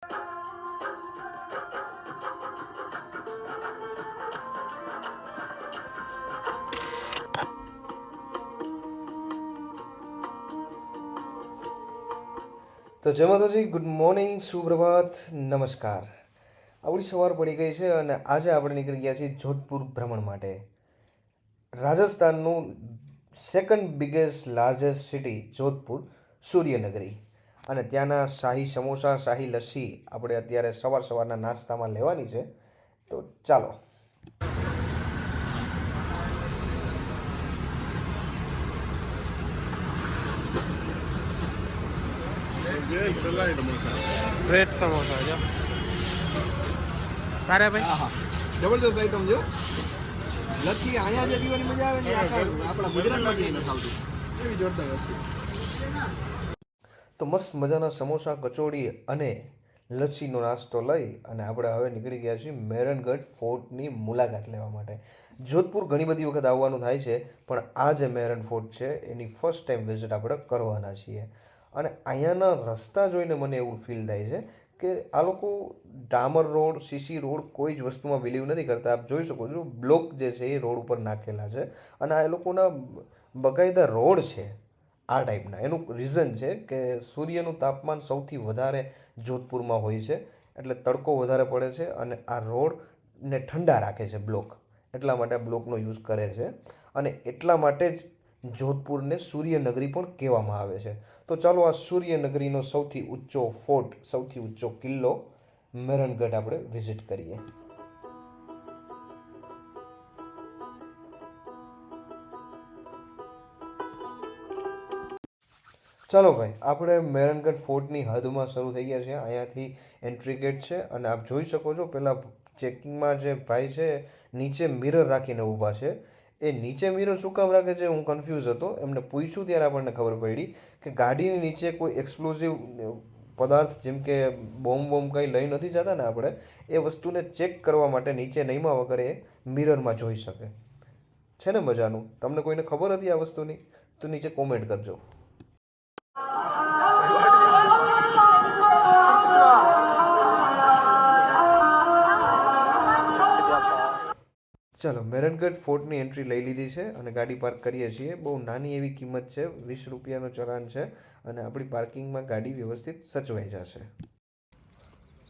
તો જય માતાજી, ગુડ મોર્નિંગ, સુપ્રભાત, નમસ્કાર. આવડી સવાર પડી ગઈ છે અને આજે આપણે નીકળી ગયા છીએ જોધપુર ભ્રમણ માટે. રાજસ્થાનનું second biggest largest city Jodhpur, Suryanagari. અને ત્યાંના શાહી સમોસા, શાહી લસ્સી આપણે અત્યારે સવારના નાસ્તામાં લેવાની છે. તો ચાલો. બ્રેડ સમોસા જો તારે ભાઈ હા જબરદસ્ત આઈટમ છે. લચ્છી અહીંયા જે પીવાની મજા આવે ને આપણા ગુજરાતમાં ક્યાંય નથી આવતી. એવી જોરદાર વસ્તુ. તો મસ્ત મજાના સમોસા, કચોડી અને લચ્છીનો નાસ્તો લઈ અને આપણે હવે નીકળી ગયા છીએ મેરનગઢ ફોર્ટની મુલાકાત લેવા માટે. જોધપુર ઘણી બધી વખત આવવાનું થાય છે, પણ આ જે મેરન ફોર્ટ છે એની ફર્સ્ટ ટાઈમ વિઝિટ આપણે કરવાના છીએ. અને અહીંયાના રસ્તા જોઈને મને એવું ફીલ થાય છે કે આ લોકો ડામર રોડ, સીસી રોડ કોઈ જ વસ્તુમાં બિલીવ નથી કરતા. આપ જોઈ શકો છો બ્લોક જે છે એ રોડ ઉપર નાખેલા છે અને આ એ લોકોના બકાયદા રોડ છે આ ટાઈપના. એનું રીઝન છે કે સૂર્યનું તાપમાન સૌથી વધારે જોધપુરમાં હોય છે, એટલે તડકો વધારે પડે છે અને આ રોડને ઠંડા રાખે છે બ્લોક. એટલા માટે આ બ્લોકનો યુઝ કરે છે અને એટલા માટે જ જોધપુરને સૂર્યનગરી પણ કહેવામાં આવે છે. તો ચાલો આ સૂર્યનગરીનો સૌથી ઊંચો ફોર્ટ, સૌથી ઊંચો કિલ્લો મેરનગઢ આપણે વિઝિટ કરીએ. ચાલો ભાઈ, આપણે મેરનગઢ ફોર્ટની હદમાં શરૂ થઈ ગયા છે. અહીંયાથી એન્ટ્રી ગેટ છે અને આપ જોઈ શકો છો પહેલાં ચેકિંગમાં જે ભાઈ છે નીચે મિરર રાખીને ઊભા છે. એ નીચે મિરર શું કામ રાખે છે હું કન્ફ્યુઝ હતો. એમને પૂછ્યું ત્યારે આપણને ખબર પડી કે ગાડીની નીચે કોઈ એક્સપ્લોઝિવ પદાર્થ જેમ કે બોમ્બ કંઈ લઈ નથી જતા ને આપણે, એ વસ્તુને ચેક કરવા માટે નીચે નહીમાં વગર એ મિરરમાં જોઈ શકે. છે ને મજાનું? તમને કોઈને ખબર હતી આ વસ્તુની તો નીચે કોમેન્ટ કરજો. ચાલો, મેરનગઢ ફોર્ટની એન્ટ્રી લઈ લીધી છે અને ગાડી પાર્ક કરીએ છીએ. બહુ નાની એવી કિંમત છે, 20 રૂપિયાનો ચલાન છે અને આપણી પાર્કિંગમાં ગાડી વ્યવસ્થિત સચવાઈ જશે.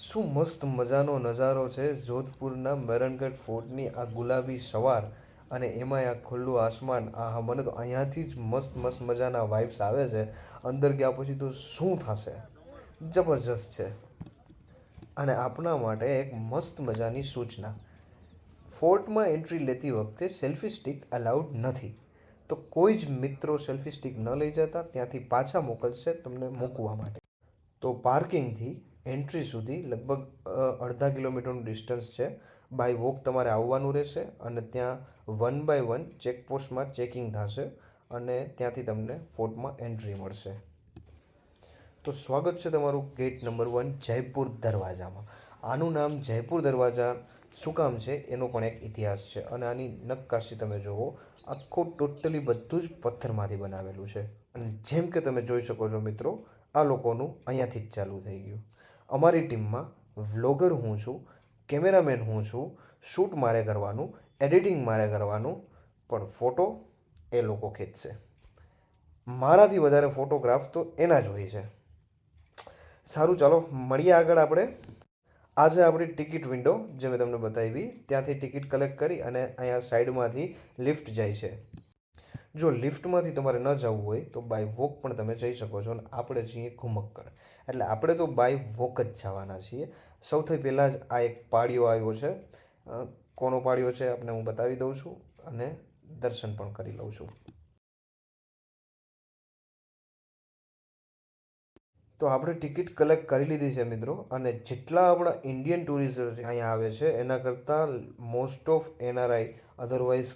શું મસ્ત મજાનો નજારો છે જોધપુરના મેરનગઢ ફોર્ટની. આ ગુલાબી સવાર અને એમાંય આ ખુલ્લું આસમાન. આ મને તો અહીંયાથી જ મસ્ત મસ્ત મજાના વાઇબ્સ આવે છે. અંદર ગયા પછી તો શું થશે, જબરજસ્ત છે. અને આપણા માટે એક મસ્ત મજાની સૂચના: ફોર્ટમાં એન્ટ્રી લેતી વખતે સેલ્ફી સ્ટિક અલાઉડ નથી. તો કોઈ જ મિત્રો સેલ્ફી સ્ટિક ન લઈ જતા, ત્યાંથી પાછા મોકલશે તમને મૂકવા માટે. તો પાર્કિંગથી એન્ટ્રી સુધી લગભગ અડધા કિલોમીટરનું ડિસ્ટન્સ છે. બાય વોક તમારે આવવાનું રહેશે અને ત્યાં 1 બાય 1 ચેકપોસ્ટમાં ચેકિંગ થશે અને ત્યાંથી તમને ફોર્ટમાં એન્ટ્રી મળશે. તો સ્વાગત છે તમારું ગેટ નંબર 1 જયપુર દરવાજામાં. આનું નામ જયપુર દરવાજા શું કામ છે એનો પણ એક ઇતિહાસ છે અને આની નક્કાશી તમે જુઓ, આખું ટોટલી બધું જ પથ્થરમાંથી બનાવેલું છે. અને જેમ કે તમે જોઈ શકો છો મિત્રો, આ લોકોનું અહીંયાથી જ ચાલુ થઈ ગયું. અમારી ટીમમાં વ્લોગર હું છું, કેમેરામેન હું છું, શૂટ મારે કરવાનું, એડિટિંગ મારે કરવાનું, પણ ફોટો એ લોકો ખેંચશે. મારાથી વધારે ફોટોગ્રાફ તો એના જ હોય છે. સારું, ચાલો મળીએ આગળ આપણે. આજે આપણી ટિકિટ વિન્ડો જે મેં તમને બતાવી, ત્યાંથી ટિકિટ કલેક્ટ કરી અને અહીંયા સાઈડમાંથી લિફ્ટ જાય છે. જો લિફ્ટમાંથી તમારે ન જવું હોય તો બાય વોક પણ તમે જઈ શકો છો. અને આપણે છીએ ઘુમક્કડ, એટલે આપણે તો બાય વોક જ જવાના છીએ. સૌથી પહેલાં જ આ એક પાળિયો આવ્યો છે. કોનો પાળિયો છે આપણે હું બતાવી દઉં છું અને દર્શન પણ કરી લઉં છું. તો આપણે ટિકિટ કલેક્ટ કરી લીધી છે મિત્રો. અને જેટલા આપણા ઇન્ડિયન ટુરિસ્ટ અહીંયા આવે છે એના કરતાં મોસ્ટ ઓફ એનઆરઆઈ, અધરવાઇઝ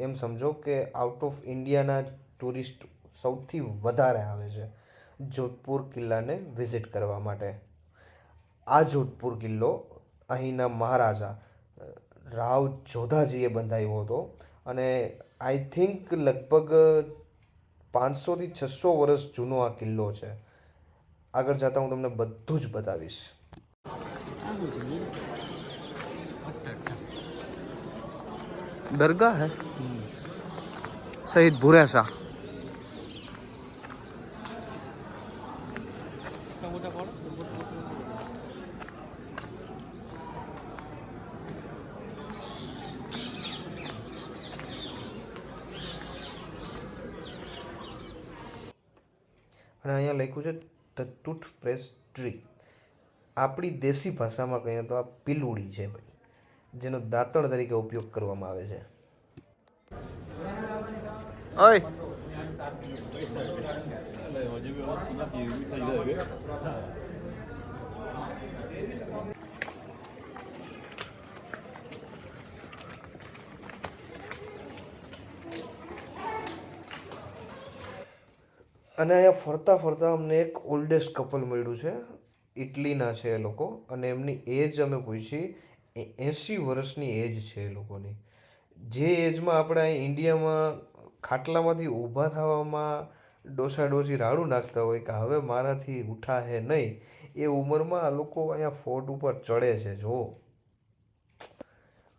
એમ સમજો કે આઉટ ઓફ ઇન્ડિયાના ટુરિસ્ટ સૌથી વધારે આવે છે જોધપુર કિલ્લાને વિઝિટ કરવા માટે. આ જોધપુર કિલ્લો અહીંના મહારાજા રાવ જોધાજીએ બંધાવ્યો હતો અને આઈ થિંક લગભગ 500 થી 600 વર્ષ જૂનો આ કિલ્લો છે. આગળ જતાં હું તમને બધું જ બતાવીશ. दरगाह है शहीद भूरे शाह. અને અહીંયા લખ્યું છે ધ ટૂથપેસ્ટ ટ્રી. આપણી દેશી ભાષામાં કહીએ તો આ પીલુડી છે ભાઈ, જેનો દાંતણ તરીકે ઉપયોગ કરવામાં આવે છે. ओए અને અહીંયા ફરતા ફરતા અમને એક ઓલ્ડેસ્ટ કપલ મળ્યું છે. ઇટલીના છે એ લોકો, અને એમની એજ અમે પૂછી. 80 વર્ષની એજ છે એ લોકોની. જે એજમાં આપણે અહીં ઇન્ડિયામાં ખાટલામાંથી ઊભા થવામાં ડોસા ડોસી રાડું નાખતા હોય કે હવે મારાથી ઉઠા હે નહીં, એ ઉંમરમાં આ લોકો અહીંયા ફોર્ટ ઉપર ચડે છે. જુઓ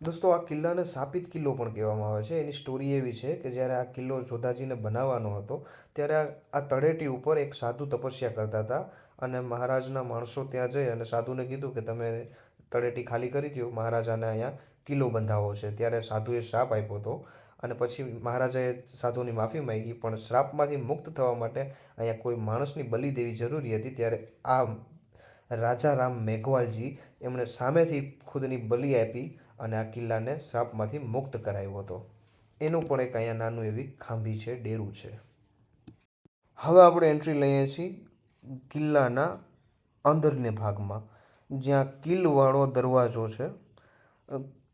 દોસ્તો, આ કિલ્લાને શાપિત કિલ્લો પણ કહેવામાં આવે છે. એની સ્ટોરી એવી છે કે જ્યારે આ કિલ્લો જોધાજીને બનાવવાનો હતો ત્યારે આ તળેટી ઉપર એક સાધુ તપસ્યા કરતા હતા, અને મહારાજના માણસો ત્યાં જઈ અને સાધુને કીધું કે તમે તળેટી ખાલી કરી દો, મહારાજાને અહીંયા કિલ્લો બંધાવવો છે. ત્યારે સાધુએ શ્રાપ આપ્યો હતો, અને પછી મહારાજાએ સાધુની માફી માંગી, પણ શ્રાપમાંથી મુક્ત થવા માટે અહીંયા કોઈ માણસની બલિ દેવી જરૂરી હતી. ત્યારે આ રાજા રામ મેઘવાલજી એમણે સામેથી ખુદની બલિ આપી અને આ કિલ્લાને શ્રાપમાંથી મુક્ત કરાવ્યો હતો. એનું પણ એક અહીંયા નાનું એવી ખાંભી છે, ડેરું છે. હવે આપણે એન્ટ્રી લઈએ છીએ કિલ્લાના અંદરને ભાગમાં, જ્યાં કિલવાળો દરવાજો છે.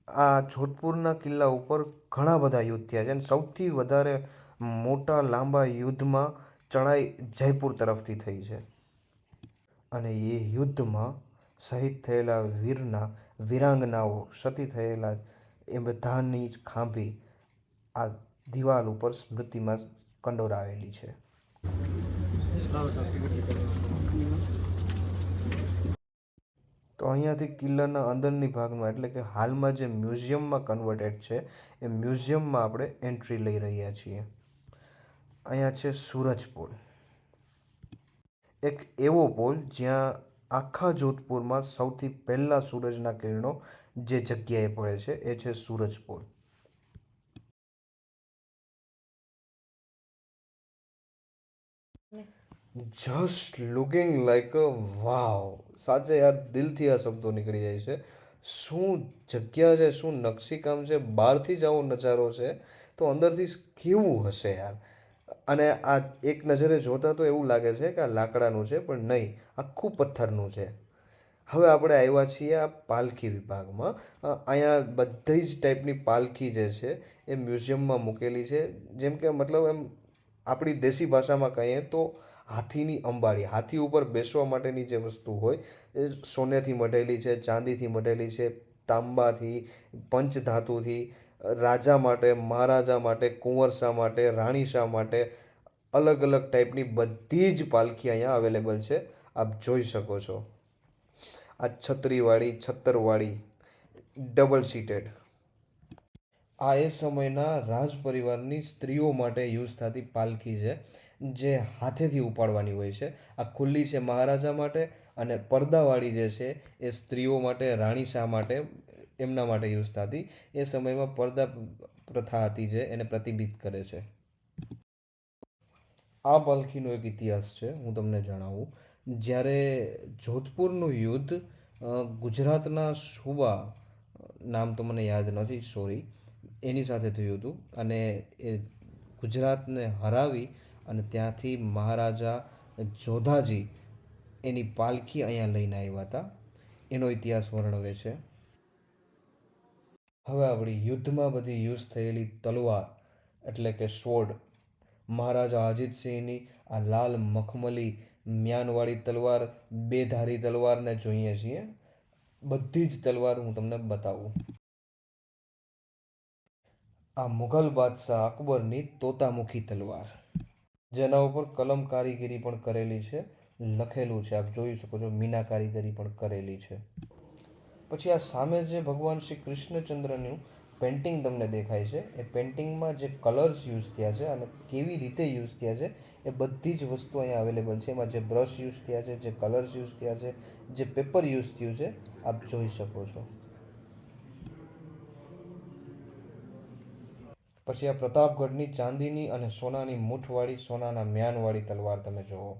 આ જોધપુરના કિલ્લા ઉપર ઘણા બધા યુદ્ધ થયા છે, અને સૌથી વધારે મોટા લાંબા યુદ્ધમાં ચડાઈ જયપુર તરફથી થઈ છે. અને એ યુદ્ધમાં શહીદ થયેલા વીરાંગનાઓ, સતી થયેલા, એ બધાની ખાંભી આ દિવાલ ઉપર સ્મૃતિમાં કંડોરાવેલી છે. તો અહીંયાથી કિલ્લાના અંદરની ભાગમાં, એટલે કે હાલમાં જે મ્યુઝિયમમાં કન્વર્ટેડ છે, એ મ્યુઝિયમમાં આપણે એન્ટ્રી લઈ રહ્યા છીએ. અહીંયા છે સૂરજ પોલ, એક એવો પોલ જ્યાં આખા જોધપુરમાં સૌથી પહેલાં સૂરજના કિરણો જે જગ્યાએ પડે છે એ છે Suraj Pol. Just looking like a wow. સાચે યાર, દિલથી આ શબ્દો નીકળી જાય છે. શું જગ્યા છે, શું નકશીકામ છે. બહારથી જ આવો નજારો છે તો અંદરથી કેવું હશે યાર. અને આ એક નજરે જોતા તો એવું લાગે છે કે આ લાકડાનું છે, પણ નહીં, આખું પથ્થરનું છે. હવે આપણે આવ્યા છીએ આ પાલખી વિભાગમાં. અહીંયા બધી જ ટાઈપની પાલખી જે છે એ મ્યુઝિયમમાં મૂકેલી છે. જેમ કે મતલબ એમ આપણી દેશી ભાષામાં કહીએ તો હાથીની અંબાડી, હાથી ઉપર બેસવા માટેની જે વસ્તુ હોય એ સોનેથી મઢેલી છે, ચાંદીથી મઢેલી છે, તાંબાથી, પંચધાતુથી. રાજા માટે, મહારાજા માટે, કુંવરશા માટે, રાણીશા માટે અલગ અલગ ટાઈપની બધી જ પાલખી અહીંયા અવેલેબલ છે. આપ જોઈ શકો છો. આ છત્રીવાળી, છત્તરવાળી, ડબલ સીટેડ. આ એ સમયના રાજ પરિવારની સ્ત્રીઓ માટે યુઝ થતી પાલખી છે, જે હાથેથી ઉપાડવાની હોય છે. આ ખુલ્લી છે મહારાજા માટે, અને પડદાવાળી જે છે એ સ્ત્રીઓ માટે, રાણીશા માટે, એમના માટે યુઝ થતી. એ સમયમાં પડદા પ્રથા હતી જે એને પ્રતિબિંબિત કરે છે. આ પાલખીનો એક ઇતિહાસ છે, હું તમને જણાવું. જ્યારે જોધપુરનું યુદ્ધ ગુજરાતના સુબા, નામ તો મને યાદ નથી, સોરી, એની સાથે થયું હતું, અને એ ગુજરાતને હરાવી અને ત્યાંથી મહારાજા જોધાજી એની પાલખી અહીંયા લઈને આવ્યા હતા. એનો ઇતિહાસ વર્ણવે છે. હવે આપણી યુદ્ધમાં બધી યુઝ થયેલી તલવાર, એટલે કે સ્વોર્ડ, મહારાજા અજીતસિંહની આ લાલ મખમલી મ્યાનવાળી તલવાર, બે ધારી તલવારને જોઈએ છીએ. બધી જ તલવાર હું તમને બતાવું. આ મુઘલ બાદશાહ અકબરની તોતામુખી તલવાર, જેના ઉપર કલમ કારીગરી પણ કરેલી છે, લખેલું છે, આપ જોઈ શકો છો, મીના કારીગરી પણ કરેલી છે. પછી આ સામે જે ભગવાન શ્રી કૃષ્ણચંદ્રનું પેઇન્ટિંગ તમને દેખાય છે, એ પેઇન્ટિંગમાં જે કલર્સ યુઝ થયા છે અને કેવી રીતે યુઝ થયા છે એ બધી જ વસ્તુ અહીંયા અવેલેબલ છે. એમાં જે બ્રશ યુઝ થયા છે, જે કલર્સ યુઝ થયા છે, જે પેપર યુઝ થયું છે, આપ જોઈ શકો છો. પછી આ પ્રતાપગઢની ચાંદીની અને સોનાની મૂઠવાળી, સોનાના મ્યાનવાળી તલવાર તમે જુઓ.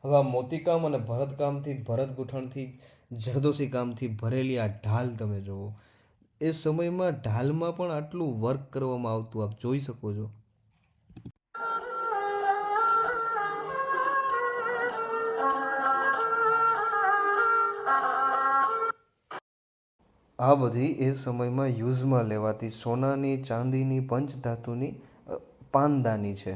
હવે આ મોતીકામ અને ભરતકામથી, ભરત ગૂંથણથી, જરદોશી કામથી ભરેલી આ ઢાલ તમે જુઓ. એ સમયમાં ઢાલમાં પણ આટલું વર્ક કરવામાં આવતું, આપ જોઈ શકો છો. આ બધી એ સમયમાં યુઝમાં લેવાતી સોનાની, ચાંદીની, પંચધાતુની પાનદાની છે,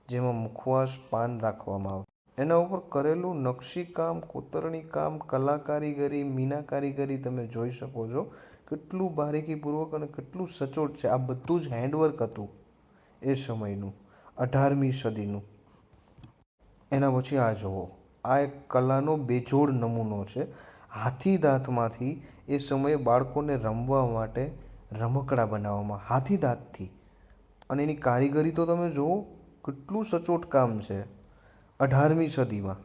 જેમાં મુખવાસ પાન રાખવામાં આવે. એના ઉપર કરેલું નકશીકામ, કોતરણી કામ, કલા કારીગરી, મીના કારીગરી તમે જોઈ શકો છો. કેટલું બારીકીપૂર્વક અને કેટલું સચોટ છે. આ બધું જ હેન્ડવર્ક હતું એ સમયનું, 18મી સદીનું. એના પછી આ જુઓ, આ એક કલાનો બેજોડ નમૂનો છે. હાથી દાંતમાંથી એ સમયે બાળકોને રમવા માટે રમકડા બનાવવામાં, હાથી દાંતથી. અને એની કારીગરી તો તમે જુઓ, કેટલું સચોટ કામ છે 18મી સદીમાં.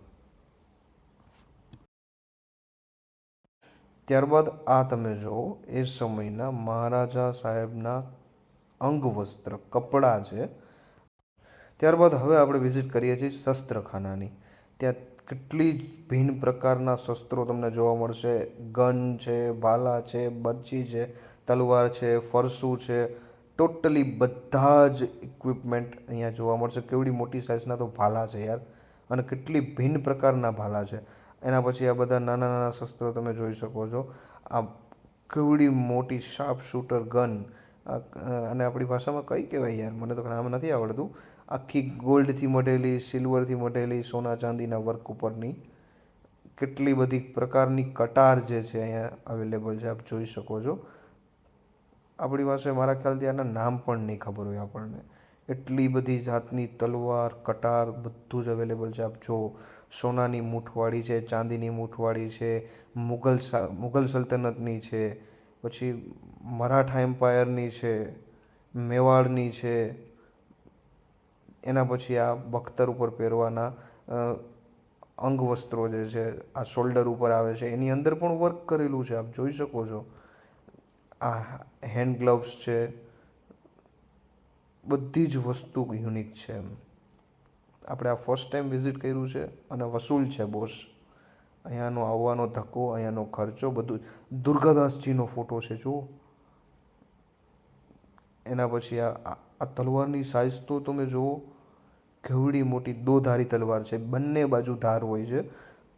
ત્યારબાદ આ તમે જુઓ, એ સમયના મહારાજા સાહેબના અંગવસ્ત્ર, કપડાં છે. ત્યારબાદ હવે આપણે વિઝિટ કરીએ છીએ શસ્ત્રખાનાની. ત્યાં કેટલી ભિન્ન પ્રકારના શસ્ત્રો તમને જોવા મળશે. ગન છે, ભાલા છે, બરછી છે, તલવાર છે, ફરસું છે. ટોટલી બધા જ ઇક્વિપમેન્ટ અહીંયા જોવા મળશે. કેવડી મોટી સાઇઝના તો ભાલા છે યાર, અને કેટલી ભિન્ન પ્રકારના ભાલા છે. એના પછી આ બધા નાના નાના શસ્ત્રો તમે જોઈ શકો છો. આ કેવડી મોટી શાર્પ શૂટર ગન, અને આપણી ભાષામાં કઈ કહેવાય યાર, મને તો નામ નથી આવડતું. આખી ગોલ્ડથી મઢેલી, સિલ્વરથી મઢેલી, સોના ચાંદીના વર્ક ઉપરની. કેટલી બધી પ્રકારની કટાર જે છે અહીંયા અવેલેબલ છે, આપ જોઈ શકો છો. આપણી પાસે મારા ખ્યાલથી આના નામ પણ નહીં ખબર હોય આપણને. એટલી બધી જાતની તલવાર, કટાર બધું જ અવેલેબલ છે. આપ જો, સોનાની મૂઠવાળી છે, ચાંદીની મૂઠવાળી છે, મુગલ સલ્તનતની છે, પછી મરાઠા એમ્પાયરની છે, મેવાડની છે. એના પછી આ બખ્તર ઉપર પહેરવાના અંગવસ્ત્રો જે છે, આ શોલ્ડર ઉપર આવે છે, એની અંદર પણ વર્ક કરેલું છે, આપ જોઈ શકો છો. આ હેન્ડ ગ્લવ્સ છે. બધી જ વસ્તુ યુનિક છે એમ. આપણે આ ફર્સ્ટ ટાઈમ વિઝિટ કર્યું છે અને વસૂલ છે બોસ. અહીંયાનો આવવાનો ધક્કો, અહીંયાનો ખર્ચો બધું. દુર્ગાદાસજીનો ફોટો છે જુઓ. એના પછી આ તલવારની સાઇઝ તો તમે જુઓ, કેવડી મોટી દોધારી તલવાર છે, બંને બાજુ ધાર હોય છે.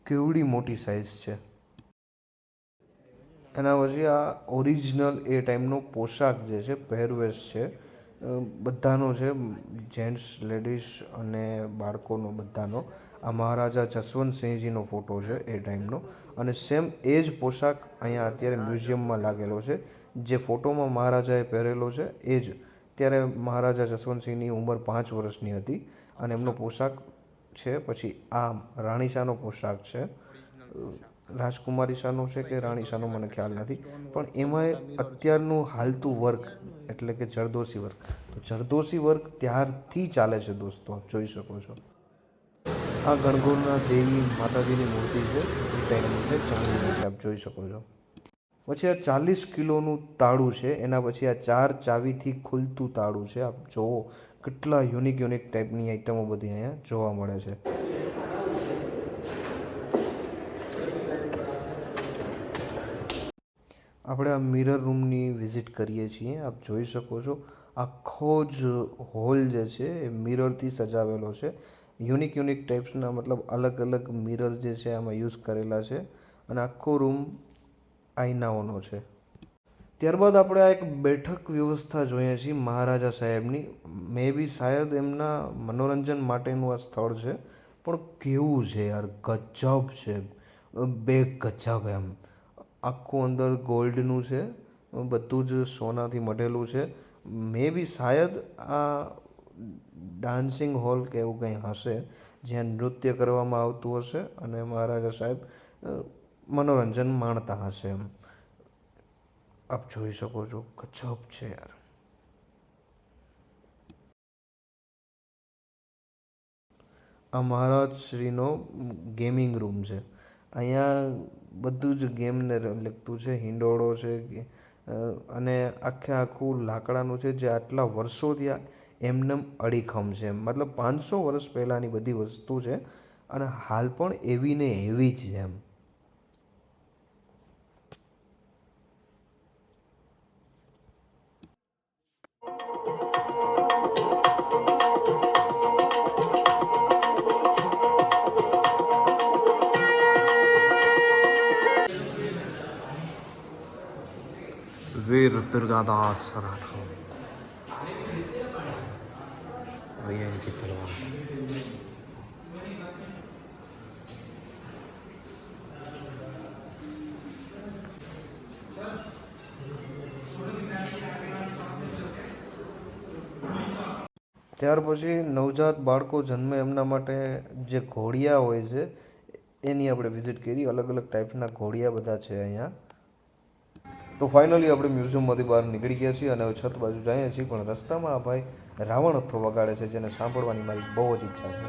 કેવડી મોટી સાઇઝ છે. એના પછી આ ઓરિજિનલ એ ટાઈમનો પોશાક જે છે, પહેરવેશ છે, બધાનો છે, જેન્ટ્સ, લેડીઝ અને બાળકોનો બધાનો. આ મહારાજા જસવંતસિંહજીનો ફોટો છે એ ટાઈમનો, અને સેમ એ જ પોશાક અહીંયા અત્યારે મ્યુઝિયમમાં લાગેલો છે. જે ફોટોમાં મહારાજાએ પહેરેલો છે એ જ. ત્યારે મહારાજા જસવંતસિંહની ઉંમર 5 વર્ષની હતી અને એમનો પોશાક છે. પછી આ રાણી શાહનો પોશાક છે. રાજકુમારી શાહનો છે કે રાણી શાહનો મને ખ્યાલ નથી, પણ એમાંય અત્યારનું હાલતું વર્ક, એટલે કે જરદોશી વર્ક. તો જરદોશી વર્ક ત્યારથી ચાલે છે દોસ્તો, આપ જોઈ શકો છો. આ ગણગોરના દેવી માતાજીની મૂર્તિ છે, એ ટાઈપની છે, ચાંદીની છે, આપ જોઈ શકો છો. પછી આ 40 કિલોનું તાળું છે. એના પછી આ 4 ચાવીથી ખુલતું તાળું છે. આપ જોવો, કેટલા યુનિક યુનિક ટાઈપની આઈટમો બધી અહીંયા જોવા મળે છે. આપણે આ મિરર રૂમની વિઝિટ કરીએ છીએ. આપ જોઈ શકો છો, આખો જ હોલ જે છે એ મિરરથી સજાવેલો છે. યુનિક યુનિક ટાઈપ્સના, મતલબ અલગ અલગ મિરર જે છે આમાં યુઝ કરેલા છે, અને આખો રૂમ આઈનાઓનો છે. ત્યારબાદ આપણે આ એક બેઠક વ્યવસ્થા જોઈએ છીએ મહારાજા સાહેબની. મે બી શાયદ એમના મનોરંજન માટેનું આ સ્થળ છે, પણ કેવું છે યાર, ગજબ છે, બે ગજબ એમ. આખું અંદર ગોલ્ડનું છે, બધું જ સોનાથી મઢેલું છે. મે બી શાયદ આ ડાન્સિંગ હોલ કે એવું કંઈ હશે, જ્યાં નૃત્ય કરવામાં આવતું હશે અને મહારાજા સાહેબ મનોરંજન માણતા હશે એમ. આપ જોઈ શકો છો, ગજબ છે યાર. આ મહારાજ શ્રીનો ગેમિંગ રૂમ છે. અહીંયા બધું જ ગેમને લગતું છે. હિંડોળો છે અને આખે આખું લાકડાનું છે, જે આટલા વર્ષોથી આ એમનેમ અડીખમ છે. મતલબ 500 વર્ષ પહેલાંની બધી વસ્તુ છે અને હાલ પણ એવી ને એવી જ છે એમ. વીર દુર્ગાદાસ રાઠોડ, વૈયાજી તલવાર. ત્યાર પછી નવજાત બાળકો જન્મે એમના માટે જે ઘોડિયા હોય છે એની આપણે વિઝિટ કરી. અલગ અલગ ટાઈપના ઘોડિયા બધા છે અહીંયા. તો ફાઇનલી આપણે મ્યુઝિયમમાંથી બહાર નીકળી ગયા છીએ અને હવે છત બાજુ જઈએ છીએ, પણ રસ્તામાં આ ભાઈ રાવણ હથ્થો વગાડે છે, જેને સાંભળવાની મારી બહુ જ ઈચ્છા છે.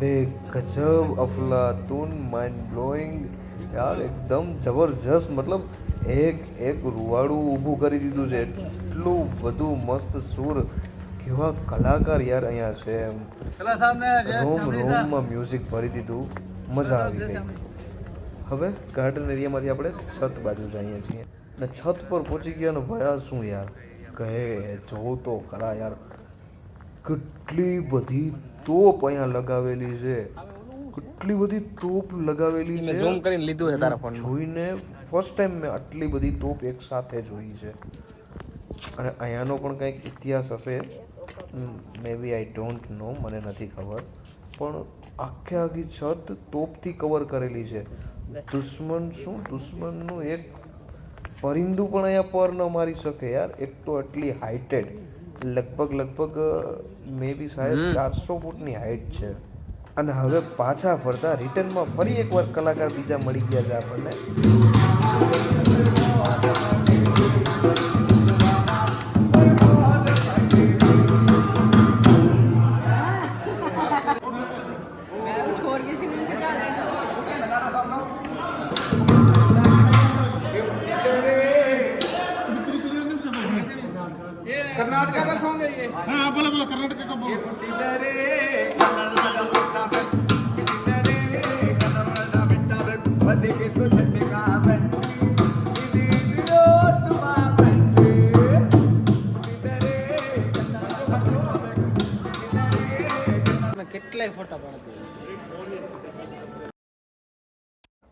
બે ગજબ અફલાતુન, માઇન્ડ બ્લોઈંગ યાર, એકદમ જબરજસ્ત. મતલબ એક એક રૂવાડું ઊભું કરી દીધું છે. એટલું બધું મસ્ત સુર, કેવા કલાકાર યાર અહીંયા છે એમ. રોમ રોમમાં મ્યુઝિક ભરી દીધું, મજા આવી ગઈ. હવે ગાર્ડન એરિયામાંથી આપણે છત બાજુ જઈએ છીએ અને છત પર પહોંચી ગયા. ભાઈ આ શું યાર કહે, જોવું તો ખરા યાર, કેટલી બધી તોપ અહીંયા લગાવેલી છે. કેટલી બધી તોપ લગાવેલી છે. ઝૂમ કરીને લીધું છે તારા ફોનમાં. જોઈને ફર્સ્ટ ટાઈમ મેં આટલી બધી તોપ એક સાથે જોઈ છે. અને અહીંયાનો પણ કંઈક ઇતિહાસ હશે, મે બી આઈ ડોન્ટ નો, મને નથી ખબર. પણ આખે આખી છત તોપથી કવર કરેલી છે. દુશ્મનનું એક પરિંદુ પણ અહીંયા પર ન મારી શકે યાર. એક તો આટલી હાઇટેડ, લગભગ મે બી શાયદ 400 ફૂટની હાઇટ છે. અને હવે પાછા ફરતા રિટર્નમાં ફરી એકવાર કલાકાર બીજા મળી ગયા છે આપણને. कर्नाटका का सॉन्ग है ये. हाँ बोलो बोलो कर्नाटक का बोलो. કેટલાય ફોટા પાડતી.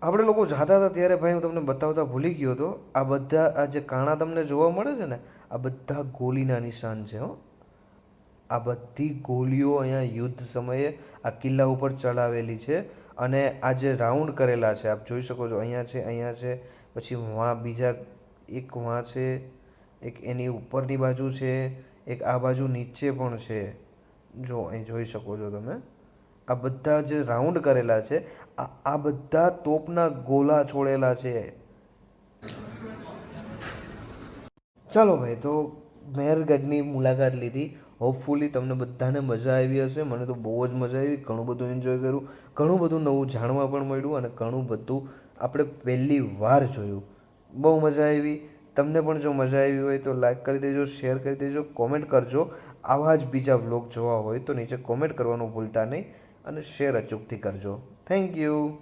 આપણે લોકો જતા હતા ત્યારે ભાઈ હું તમને બતાવતા ભૂલી ગયો હતો. આ બધા આ જે કાણા તમને જોવા મળે છે ને, આ બધા ગોલીના નિશાન છે હો. આ બધી ગોલીઓ અહીંયા યુદ્ધ સમયે આ કિલ્લા ઉપર ચલાવેલી છે. અને આ જે રાઉન્ડ કરેલા છે આપ જોઈ શકો છો, અહીંયા છે, પછી વहाँ બીજા એક વहाँ છે, એક એની ઉપરની બાજુ છે, એક આ બાજુ નીચે પણ છે. જો અહીં જોઈ શકો છો તમે. આ બધા જે રાઉન્ડ કરેલા છે, આ બધા તોપના ગોલા છોડેલા છે. ચાલો ભાઈ, તો મહેરગઢની મુલાકાત લીધી. હોપફુલી તમને બધાને મજા આવી હશે. મને તો બહુ જ મજા આવી, ઘણું બધું એન્જોય કર્યું, ઘણું બધું નવું જાણવા પણ મળ્યું અને ઘણું બધું આપણે પહેલી વાર જોયું. બહુ મજા આવી. તમને પણ જો મજા આવી હોય તો લાઈક કરી દેજો, શેર કરી દેજો, કોમેન્ટ કરજો. આવા જ બીજા વ્લોગ જોવા હોય તો નીચે કોમેન્ટ કરવાનું ભૂલતા નહીં અને શેર અચૂકથી કરજો. Thank you.